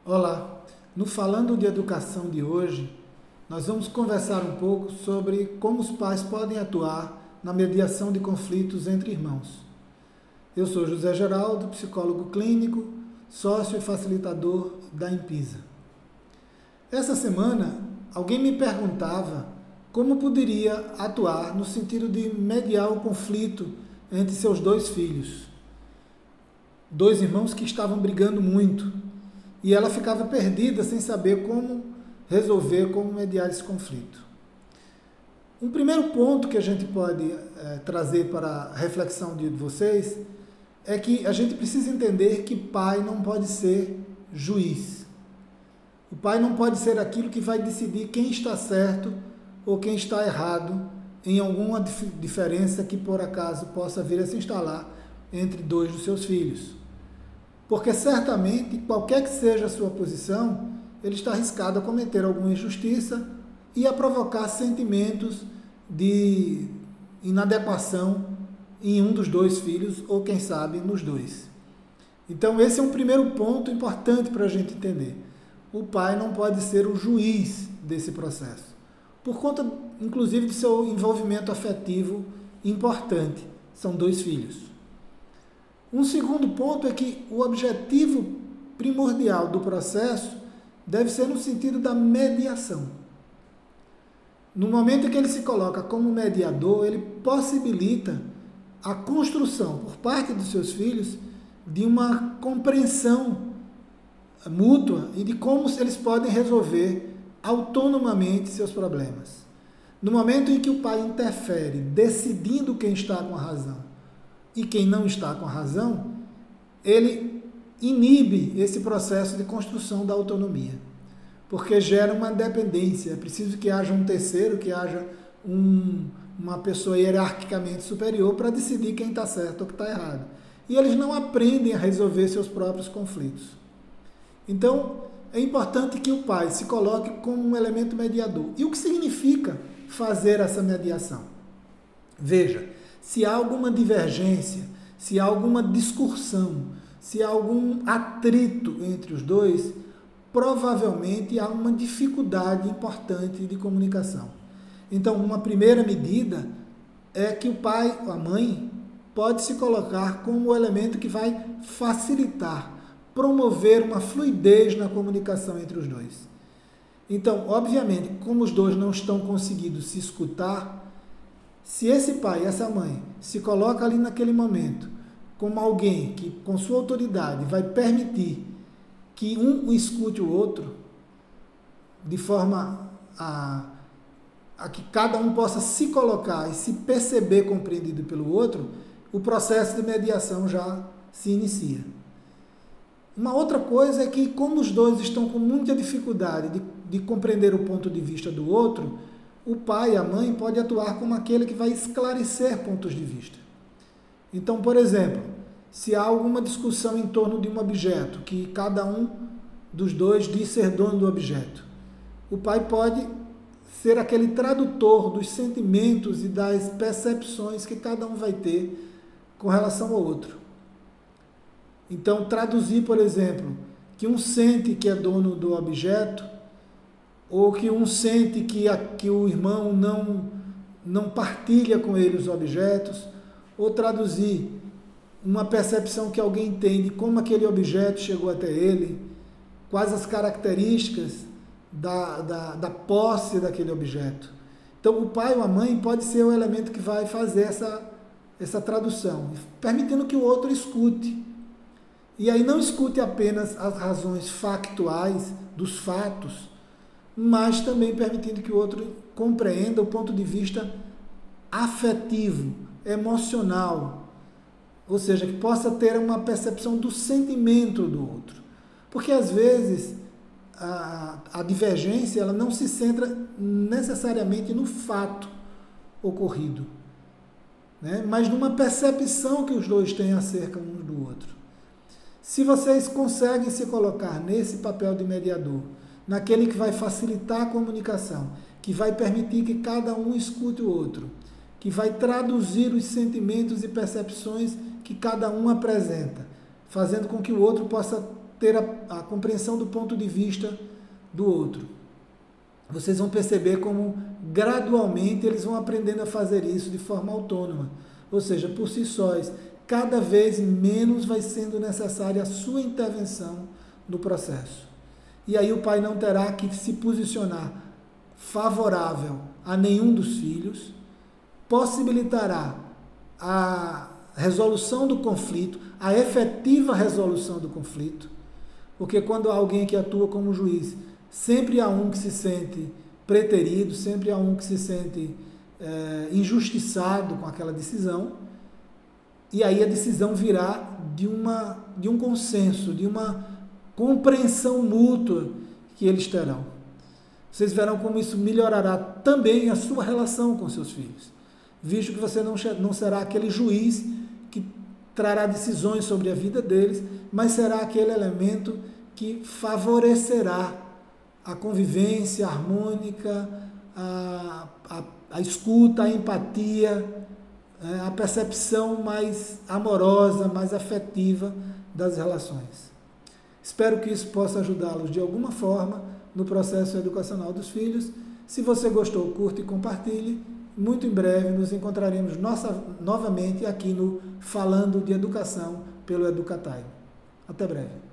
Olá, no Falando de Educação de hoje, nós vamos conversar um pouco sobre como os pais podem atuar na mediação de conflitos entre irmãos. Eu sou José Geraldo, psicólogo clínico, sócio e facilitador da Impisa. Essa semana, alguém me perguntava como poderia atuar no sentido de mediar o conflito entre seus dois filhos. Dois irmãos que estavam brigando muito. E ela ficava perdida sem saber como resolver, como mediar esse conflito. Um primeiro ponto que a gente pode trazer para a reflexão de vocês é que a gente precisa entender que pai não pode ser juiz. O pai não pode ser aquilo que vai decidir quem está certo ou quem está errado em alguma diferença que por acaso possa vir a se instalar entre dois dos seus filhos. Porque certamente, qualquer que seja a sua posição, ele está arriscado a cometer alguma injustiça e a provocar sentimentos de inadequação em um dos dois filhos, ou quem sabe nos dois. Então esse é um primeiro ponto importante para a gente entender. O pai não pode ser o juiz desse processo, por conta inclusive do seu envolvimento afetivo importante. São dois filhos. Um segundo ponto é que o objetivo primordial do processo deve ser no sentido da mediação. No momento em que ele se coloca como mediador, ele possibilita a construção por parte dos seus filhos de uma compreensão mútua e de como eles podem resolver autonomamente seus problemas. No momento em que o pai interfere, decidindo quem está com a razão e quem não está com a razão, ele inibe esse processo de construção da autonomia, porque gera uma dependência. É preciso que haja um terceiro, que haja uma pessoa hierarquicamente superior para decidir quem está certo ou quem está errado. E eles não aprendem a resolver seus próprios conflitos. Então, é importante que o pai se coloque como um elemento mediador. E o que significa fazer essa mediação? Veja, se há alguma divergência, se há alguma discussão, se há algum atrito entre os dois, provavelmente há uma dificuldade importante de comunicação. Então, uma primeira medida é que o pai ou a mãe pode se colocar como o elemento que vai facilitar, promover uma fluidez na comunicação entre os dois. Então, obviamente, como os dois não estão conseguindo se escutar, se esse pai e essa mãe se coloca ali naquele momento como alguém que, com sua autoridade, vai permitir que um escute o outro, de forma a que cada um possa se colocar e se perceber compreendido pelo outro, o processo de mediação já se inicia. Uma outra coisa é que, como os dois estão com muita dificuldade de compreender o ponto de vista do outro, o pai e a mãe pode atuar como aquele que vai esclarecer pontos de vista. Então, por exemplo, se há alguma discussão em torno de um objeto, que cada um dos dois diz ser dono do objeto, o pai pode ser aquele tradutor dos sentimentos e das percepções que cada um vai ter com relação ao outro. Então, traduzir, por exemplo, que um sente que é dono do objeto, ou que um sente que o irmão não partilha com ele os objetos, ou traduzir uma percepção que alguém tem de como aquele objeto chegou até ele, quais as características da posse daquele objeto. Então, o pai ou a mãe pode ser o elemento que vai fazer essa tradução, permitindo que o outro escute. E aí não escute apenas as razões factuais dos fatos, mas também permitindo que o outro compreenda o ponto de vista afetivo, emocional, ou seja, que possa ter uma percepção do sentimento do outro. Porque às vezes a divergência ela não se centra necessariamente no fato ocorrido, né? Mas numa percepção que os dois têm acerca um do outro. Se vocês conseguem se colocar nesse papel de mediador, naquele que vai facilitar a comunicação, que vai permitir que cada um escute o outro, que vai traduzir os sentimentos e percepções que cada um apresenta, fazendo com que o outro possa ter a compreensão do ponto de vista do outro. Vocês vão perceber como gradualmente eles vão aprendendo a fazer isso de forma autônoma, ou seja, por si sós. Cada vez menos vai sendo necessária a sua intervenção no processo. E aí o pai não terá que se posicionar favorável a nenhum dos filhos, possibilitará a resolução do conflito, a efetiva resolução do conflito, porque quando há alguém que atua como juiz, sempre há um que se sente preterido, sempre há um que se sente injustiçado com aquela decisão, e aí a decisão virá de um consenso, de uma compreensão mútua que eles terão. Vocês verão como isso melhorará também a sua relação com seus filhos, visto que você não será aquele juiz que trará decisões sobre a vida deles, mas será aquele elemento que favorecerá a convivência harmônica, a escuta, a empatia, a percepção mais amorosa, mais afetiva das relações. Espero que isso possa ajudá-los de alguma forma no processo educacional dos filhos. Se você gostou, curta e compartilhe. Muito em breve nos encontraremos novamente aqui no Falando de Educação pelo Educatime. Até breve.